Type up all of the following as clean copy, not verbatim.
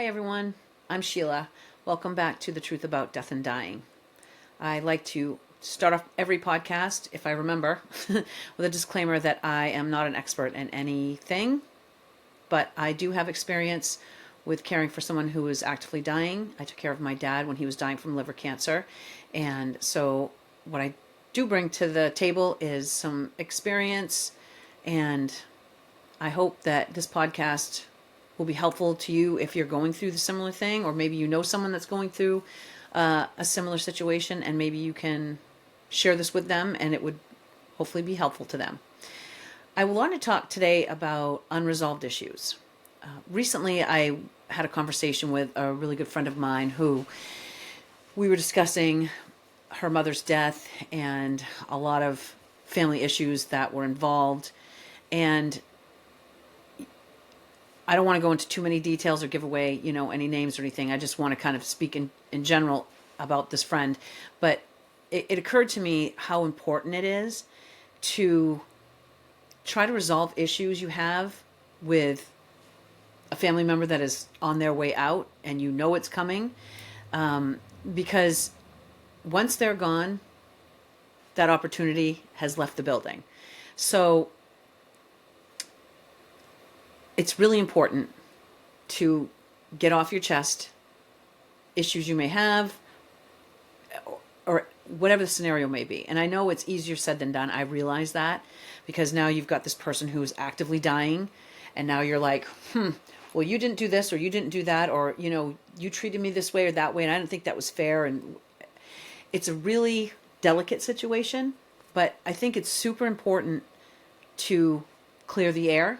everyone, I'm Sheila. Welcome back to The Truth About Death and Dying. I like to start off every podcast, if I remember, with a disclaimer that I am not an expert in anything, but I do have experience with caring for someone who is actively dying. I took care of my dad when he was dying from liver cancer, and so what I do bring to the table is some experience, and I hope that this podcast will be helpful to you if you're going through the similar thing, or maybe you know someone that's going through a similar situation, and maybe you can share this with them and it would hopefully be helpful to them. I want to talk today about unresolved issues. Recently, I had a conversation with a really good friend of mine who we were discussing her mother's death and a lot of family issues that were involved. And I don't want to go into too many details or give away, any names or anything. I just want to kind of speak in general about this friend. But it occurred to me how important it is to try to resolve issues you have with a family member that is on their way out and it's coming. Because once they're gone, that opportunity has left the building. So it's really important to get off your chest issues you may have or whatever the scenario may be. And I know it's easier said than done. I realize that because now you've got this person who is actively dying and now you're like, well, you didn't do this or you didn't do that, or, you treated me this way or that way and I didn't think that was fair. And it's a really delicate situation, but I think it's super important to clear the air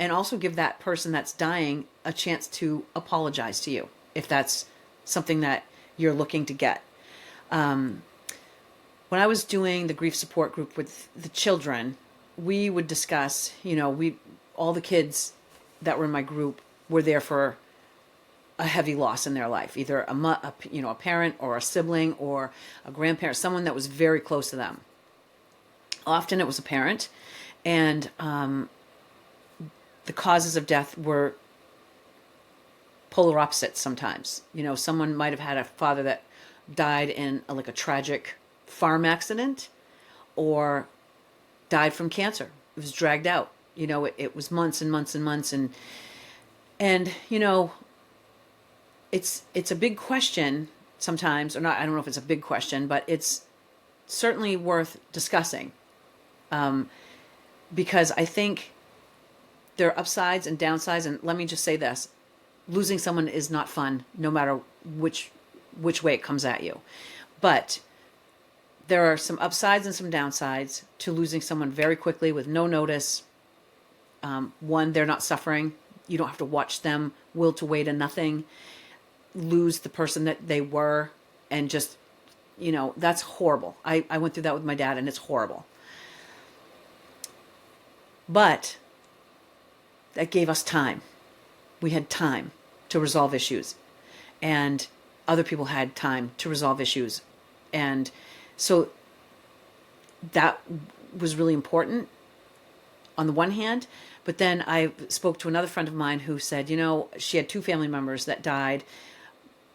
and also give that person that's dying a chance to apologize to you if that's something that you're looking to get. When I was doing the grief support group with the children, we would discuss, all the kids that were in my group were there for a heavy loss in their life, either a parent or a sibling or a grandparent, someone that was very close to them. Often it was a parent, and the causes of death were polar opposites sometimes. Someone might have had a father that died in a tragic farm accident or died from cancer. It was dragged out. It was months and months and months. And it's a big question sometimes, or not, I don't know if it's a big question, but it's certainly worth discussing. Because I think there are upsides and downsides, and let me just say this: losing someone is not fun, no matter which way it comes at you. But there are some upsides and some downsides to losing someone very quickly with no notice. One, they're not suffering. You don't have to watch them wilt away to nothing, lose the person that they were, and just, that's horrible. I went through that with my dad, and it's horrible. But that gave us time. We had time to resolve issues, and other people had time to resolve issues. And so that was really important on the one hand. But then I spoke to another friend of mine who said, she had two family members that died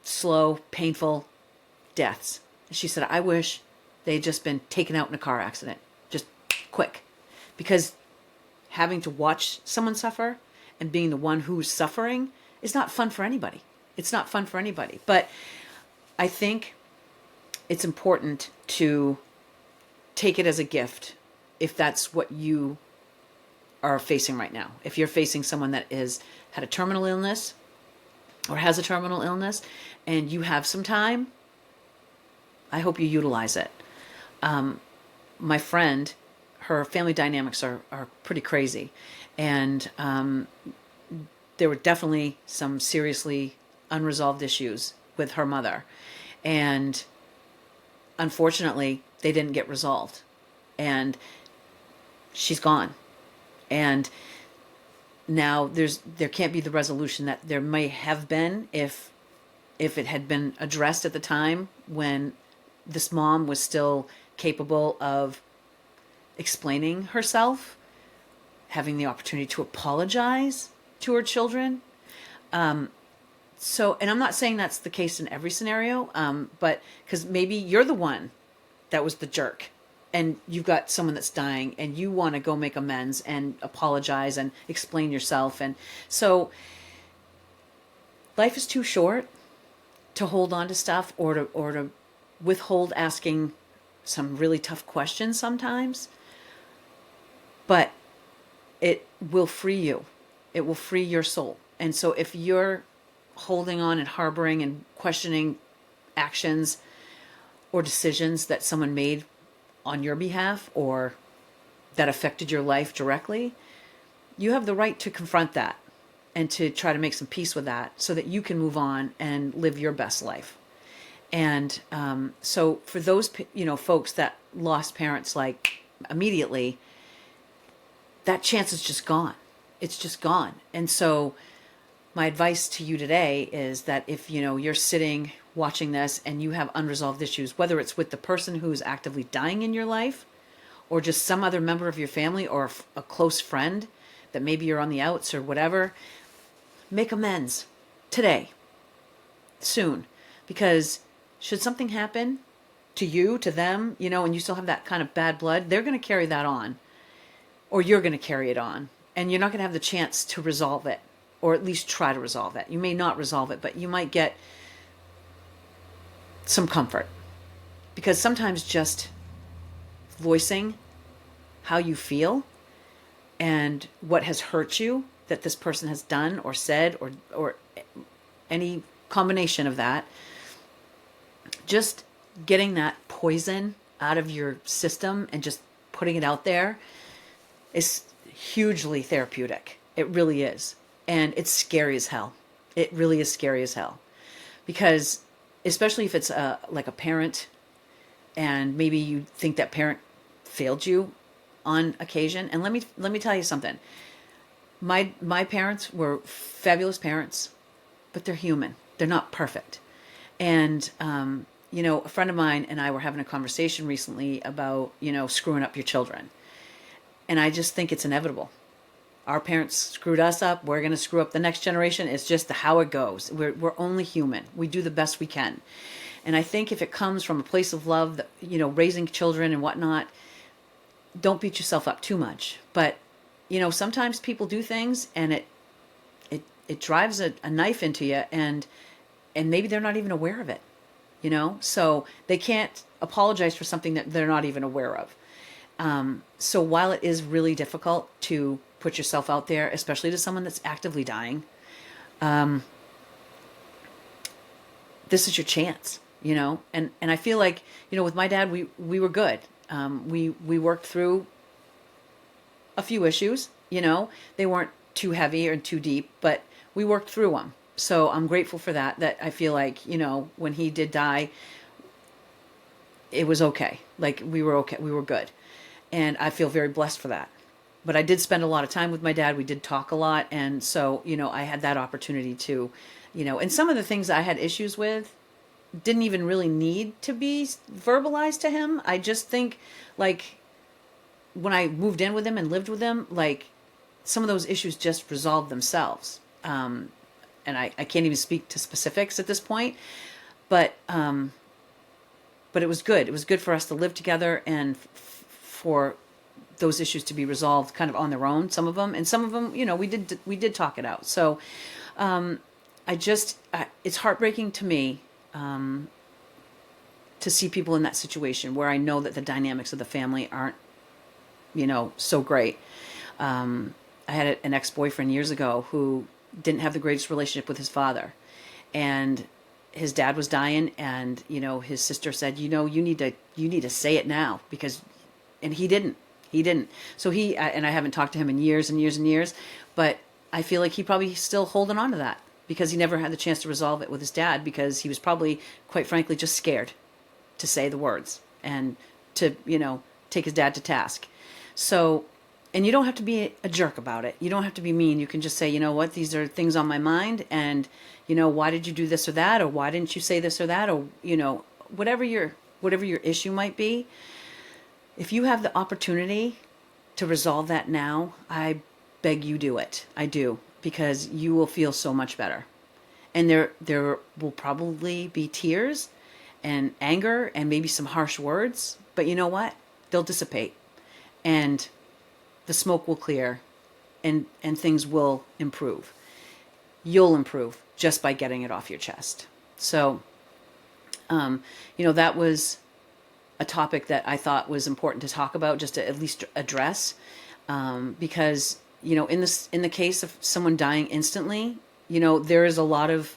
slow, painful deaths. She said, I wish they had just been taken out in a car accident, just quick, because having to watch someone suffer and being the one who's suffering is not fun for anybody. It's not fun for anybody. But I think it's important to take it as a gift if that's what you are facing right now. If you're facing someone that had a terminal illness or has a terminal illness and you have some time, I hope you utilize it. My friend, her family dynamics are pretty crazy. And there were definitely some seriously unresolved issues with her mother. And unfortunately, they didn't get resolved. And she's gone. And now there can't be the resolution that there may have been if it had been addressed at the time when this mom was still capable of explaining herself, having the opportunity to apologize to her children. So, and I'm not saying that's the case in every scenario, but because maybe you're the one that was the jerk, and you've got someone that's dying and you want to go make amends and apologize and explain yourself. And so life is too short to hold on to stuff, or to withhold asking some really tough questions sometimes. But it will free you. It will free your soul. And so if you're holding on and harboring and questioning actions or decisions that someone made on your behalf or that affected your life directly, you have the right to confront that and to try to make some peace with that so that you can move on and live your best life. And so for those, folks that lost parents like immediately, that chance is just gone. It's just gone. And so my advice to you today is that if, you're sitting watching this and you have unresolved issues, whether it's with the person who's actively dying in your life or just some other member of your family or a close friend that maybe you're on the outs or whatever, make amends today, soon. Because should something happen to you, to them, and you still have that kind of bad blood, they're going to carry that on, or you're going to carry it on, and you're not going to have the chance to resolve it, or at least try to resolve it. You may not resolve it, but you might get some comfort. Because sometimes just voicing how you feel and what has hurt you that this person has done or said or any combination of that, just getting that poison out of your system and just putting it out there is hugely therapeutic. It really is. And it's scary as hell. It really is scary as hell. Because especially if it's like a parent and maybe you think that parent failed you on occasion. And let me tell you something. My parents were fabulous parents, but they're human. They're not perfect. And, a friend of mine and I were having a conversation recently about, screwing up your children. And I just think it's inevitable. Our parents screwed us up. We're going to screw up the next generation. It's just how it goes. We're only human. We do the best we can. And I think if it comes from a place of love, that, raising children and whatnot, don't beat yourself up too much. But, sometimes people do things and it drives a knife into you and maybe they're not even aware of it, so they can't apologize for something that they're not even aware of. So while it is really difficult to put yourself out there, especially to someone that's actively dying, this is your chance, and I feel like, with my dad, we were good. We worked through a few issues, they weren't too heavy or too deep, but we worked through them. So I'm grateful for that I feel like, when he did die, it was okay. Like we were okay. We were good. And I feel very blessed for that. But I did spend a lot of time with my dad. We did talk a lot. And so, I had that opportunity to, and some of the things I had issues with didn't even really need to be verbalized to him. I just think like when I moved in with him and lived with him, like some of those issues just resolved themselves. And I can't even speak to specifics at this point, but it was good. It was good for us to live together and for those issues to be resolved kind of on their own, some of them, and some of them, we did talk it out. So, it's heartbreaking to me, to see people in that situation where I know that the dynamics of the family aren't, so great. I had an ex-boyfriend years ago who didn't have the greatest relationship with his father, and his dad was dying, and his sister said, you need to say it now, and he didn't. So and I haven't talked to him in years and years and years, but I feel like he probably still holding on to that because he never had the chance to resolve it with his dad, because he was probably, quite frankly, just scared to say the words and to take his dad to task. So. And you don't have to be a jerk about it. You don't have to be mean. You can just say, what, these are things on my mind, and, why did you do this or that, or why didn't you say this or that, or, whatever your issue might be. If you have the opportunity to resolve that now, I beg you do it. I do, because you will feel so much better. And there will probably be tears and anger and maybe some harsh words, but you know what? They'll dissipate and the smoke will clear and things will improve. You'll improve just by getting it off your chest. So, that was a topic that I thought was important to talk about, just to at least address, because in the case of someone dying instantly, there is a lot of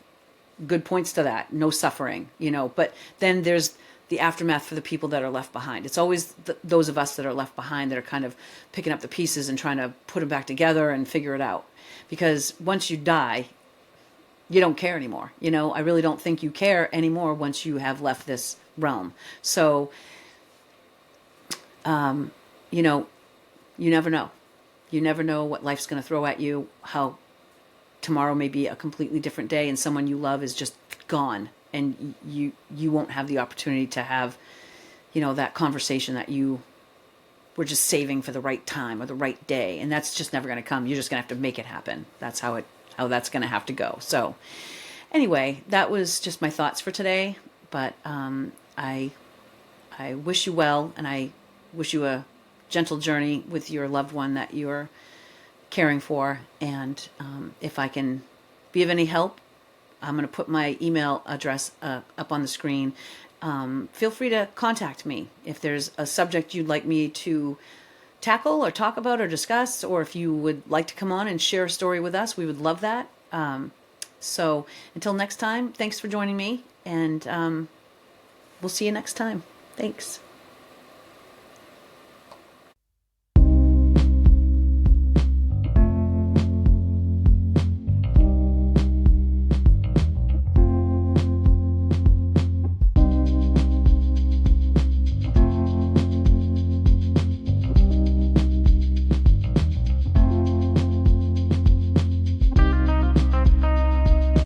good points to that, no suffering, but then there's the aftermath for the people that are left behind. It's always those of us that are left behind that are kind of picking up the pieces and trying to put them back together and figure it out. Because once you die, you don't care anymore. I really don't think you care anymore once you have left this realm. So, you never know. You never know what life's going to throw at you, how tomorrow may be a completely different day and someone you love is just gone and you won't have the opportunity to have, that conversation that you were just saving for the right time or the right day. And that's just never going to come. You're just going to have to make it happen. That's how that's going to have to go. So anyway, that was just my thoughts for today. But I wish you well, and I wish you a gentle journey with your loved one that you're caring for. And if I can be of any help, I'm going to put my email address up on the screen. Feel free to contact me if there's a subject you'd like me to tackle or talk about or discuss, or if you would like to come on and share a story with us. We would love that. So until next time, thanks for joining me, and we'll see you next time. Thanks.